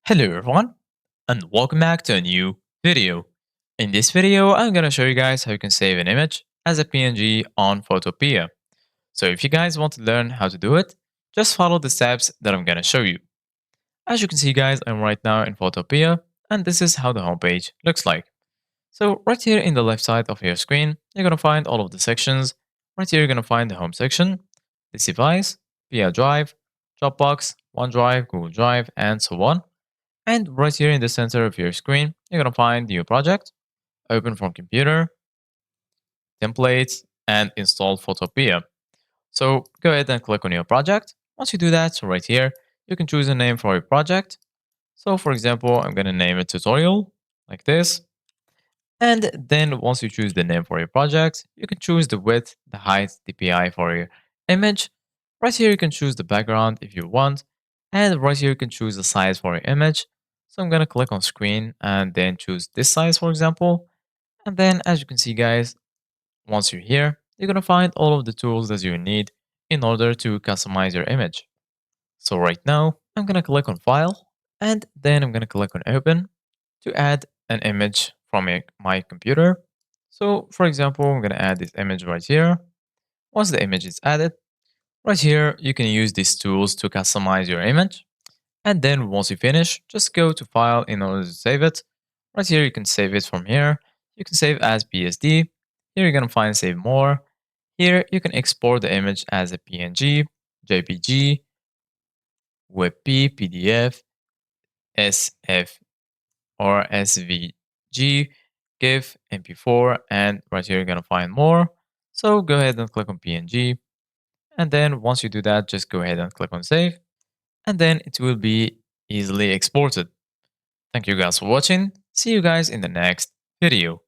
Hello everyone, and welcome back to a new video. In this video, I'm gonna show you guys how you can save an image as a PNG on Photopea. So if you guys want to learn how to do it, just follow the steps that I'm gonna show you. As you can see guys, I'm right now in Photopea, and this is how the homepage looks like. So right here in the left side of your screen, you're gonna find all of the sections. Right here, you're gonna find the home section, this device, via Drive, Dropbox, OneDrive, Google Drive, and so on. And right here in the center of your screen, you're going to find New Project, Open from Computer, Templates, and Install Photopea. So go ahead and click on your project. Once you do that, so right here, you can choose a name for your project. So for example, I'm going to name it Tutorial, like this. And then once you choose the name for your project, you can choose the width, the height, the PI for your image. Right here, you can choose the background if you want. And right here, you can choose the size for your image. So I'm going to click on screen and then choose this size, for example. And then as you can see, guys, once you're here, you're going to find all of the tools that you need in order to customize your image. So right now, I'm going to click on File, and then I'm going to click on Open to add an image from my computer. So for example, I'm going to add this image right here. Once the image is added, right here, you can use these tools to customize your image. And then once you finish, just go to File in order to save it. Right here, you can save it from here. You can save as PSD. Here, you're going to find Save More. Here, you can export the image as a PNG, JPG, WebP, PDF, SF, or SVG, GIF, MP4, and right here you're gonna find more. So go ahead and click on PNG, and then once you do that, just go ahead and click on Save, and then it will be easily exported. Thank you guys for watching. See you guys in the next video.